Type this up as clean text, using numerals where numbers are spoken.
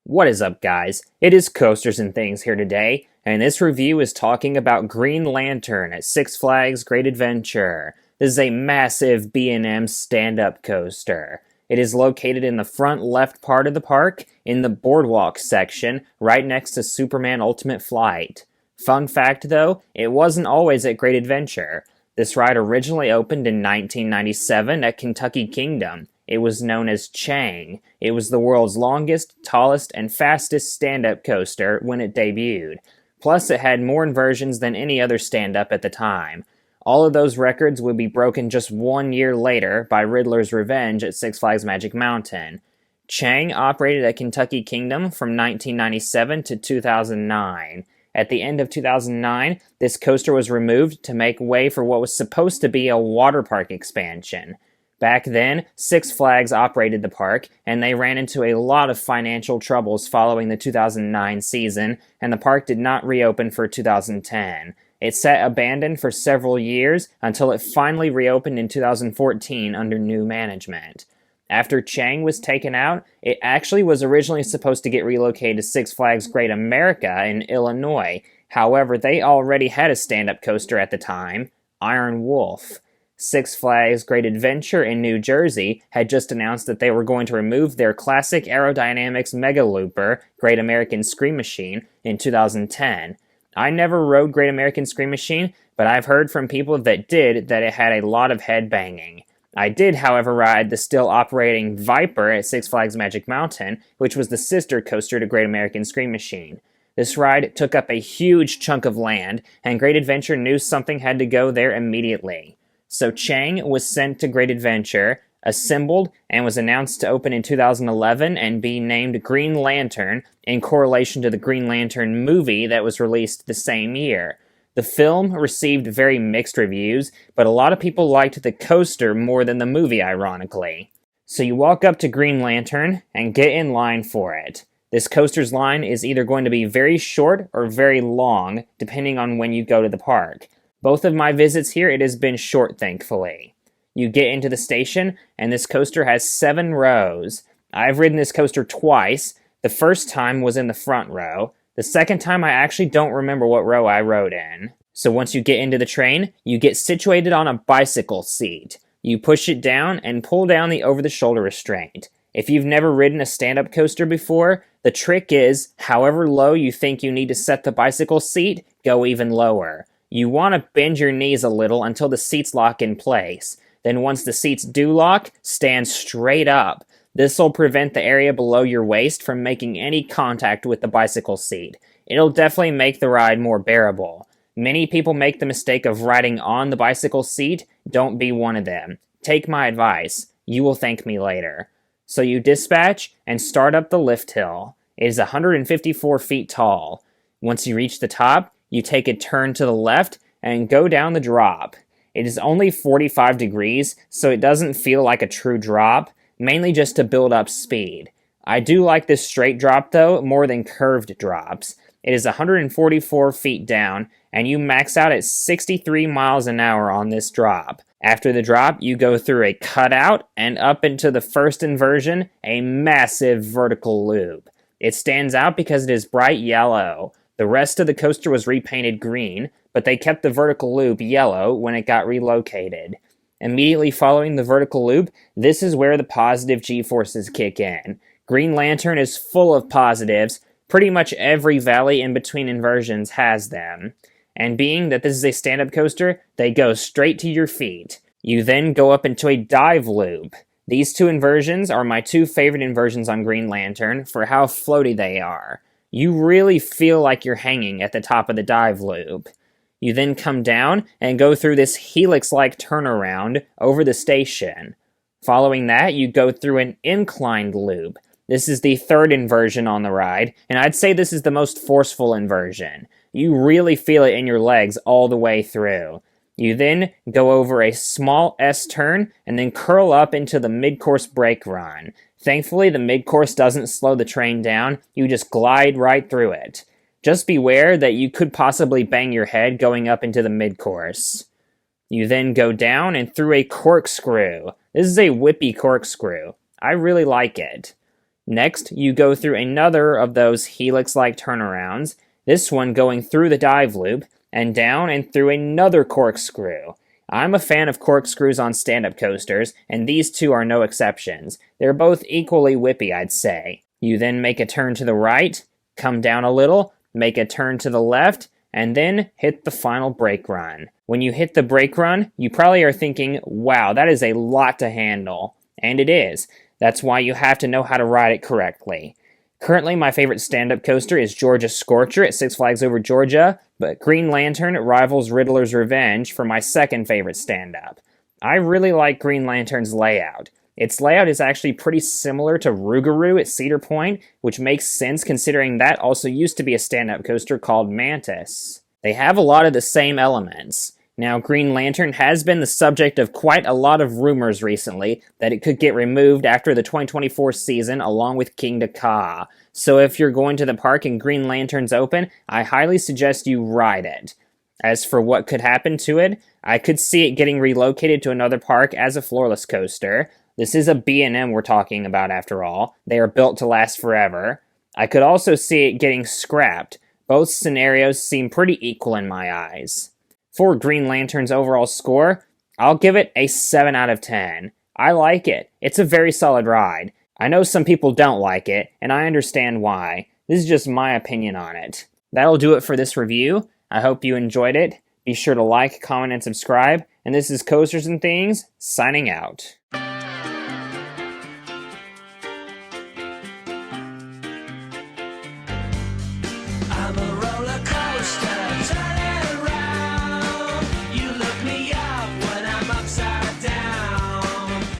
What is up, guys? It is Coasters and Things here today, and this review is talking about Green Lantern at Six Flags Great Adventure. This is a massive B&M stand-up coaster. It is located in the front left part of the park, in the boardwalk section, right next to Superman Ultimate Flight. Fun fact though, it wasn't always at Great Adventure. This ride originally opened in 1997 at Kentucky Kingdom. It was known as Chang. It was the world's longest, tallest, and fastest stand-up coaster when it debuted. Plus, it had more inversions than any other stand-up at the time. All of those records would be broken just 1 year later by Riddler's Revenge at Six Flags Magic Mountain. Chang operated at Kentucky Kingdom from 1997 to 2009. At the end of 2009, this coaster was removed to make way for what was supposed to be a water park expansion. Back then, Six Flags operated the park, and they ran into a lot of financial troubles following the 2009 season, and the park did not reopen for 2010. It sat abandoned for several years until it finally reopened in 2014 under new management. After Chang was taken out, it actually was originally supposed to get relocated to Six Flags Great America in Illinois. However, they already had a stand-up coaster at the time, Iron Wolf. Six Flags Great Adventure in New Jersey had just announced that they were going to remove their classic aerodynamics mega looper, Great American Scream Machine, in 2010. I never rode Great American Scream Machine, but I've heard from people that did that it had a lot of head banging. I did, however, ride the still operating Viper at Six Flags Magic Mountain, which was the sister coaster to Great American Scream Machine. This ride took up a huge chunk of land, and Great Adventure knew something had to go there immediately. So Chang was sent to Great Adventure, assembled, and was announced to open in 2011 and be named Green Lantern in correlation to the Green Lantern movie that was released the same year. The film received very mixed reviews, but a lot of people liked the coaster more than the movie, ironically. So you walk up to Green Lantern and get in line for it. This coaster's line is either going to be very short or very long, depending on when you go to the park. Both of my visits here, it has been short, thankfully. You get into the station, and this coaster has 7 rows. I've ridden this coaster twice. The first time was in the front row. The second time, I actually don't remember what row I rode in. So once you get into the train, you get situated on a bicycle seat. You push it down and pull down the over-the-shoulder restraint. If you've never ridden a stand-up coaster before, the trick is, however low you think you need to set the bicycle seat, go even lower. You want to bend your knees a little until the seats lock in place. Then once the seats do lock, stand straight up. This will prevent the area below your waist from making any contact with the bicycle seat. It'll definitely make the ride more bearable. Many people make the mistake of riding on the bicycle seat. Don't be one of them. Take my advice. You will thank me later. So you dispatch and start up the lift hill. It is 154 feet tall. Once you reach the top, you take a turn to the left and go down the drop. It is only 45 degrees, so it doesn't feel like a true drop, mainly just to build up speed. I do like this straight drop though, more than curved drops. It is 144 feet down, and you max out at 63 miles an hour on this drop. After the drop, you go through a cutout and up into the first inversion, a massive vertical loop. It stands out because it is bright yellow. The rest of the coaster was repainted green, but they kept the vertical loop yellow when it got relocated. Immediately following the vertical loop, this is where the positive G-forces kick in. Green Lantern is full of positives. Pretty much every valley in between inversions has them. And being that this is a stand-up coaster, they go straight to your feet. You then go up into a dive loop. These 2 inversions are my 2 favorite inversions on Green Lantern for how floaty they are. You really feel like you're hanging at the top of the dive loop. You then come down and go through this helix-like turnaround over the station. Following that, you go through an inclined loop. This is the 3rd inversion on the ride, and I'd say this is the most forceful inversion. You really feel it in your legs all the way through. You then go over a small S-turn and then curl up into the mid-course brake run. Thankfully, the mid-course doesn't slow the train down, you just glide right through it. Just beware that you could possibly bang your head going up into the mid-course. You then go down and through a corkscrew. This is a whippy corkscrew. I really like it. Next, you go through another of those helix-like turnarounds, this one going through the dive loop, and down and through another corkscrew. I'm a fan of corkscrews on stand-up coasters, and these two are no exceptions. They're both equally whippy, I'd say. You then make a turn to the right, come down a little, make a turn to the left, and then hit the final brake run. When you hit the brake run, you probably are thinking, wow, that is a lot to handle. And it is. That's why you have to know how to ride it correctly. Currently, my favorite stand-up coaster is Georgia Scorcher at Six Flags Over Georgia, but Green Lantern rivals Riddler's Revenge for my second favorite stand-up. I really like Green Lantern's layout. Its layout is actually pretty similar to Rougarou at Cedar Point, which makes sense considering that also used to be a stand-up coaster called Mantis. They have a lot of the same elements. Now, Green Lantern has been the subject of quite a lot of rumors recently that it could get removed after the 2024 season along with King Ka. So if you're going to the park and Green Lantern's open, I highly suggest you ride it. As for what could happen to it, I could see it getting relocated to another park as a floorless coaster. This is a B&M we're talking about after all. They are built to last forever. I could also see it getting scrapped. Both scenarios seem pretty equal in my eyes. For Green Lantern's overall score, I'll give it a 7 out of 10. I like it. It's a very solid ride. I know some people don't like it, and I understand why. This is just my opinion on it. That'll do it for this review. I hope you enjoyed it. Be sure to like, comment, and subscribe. And this is Coasters and Things, signing out.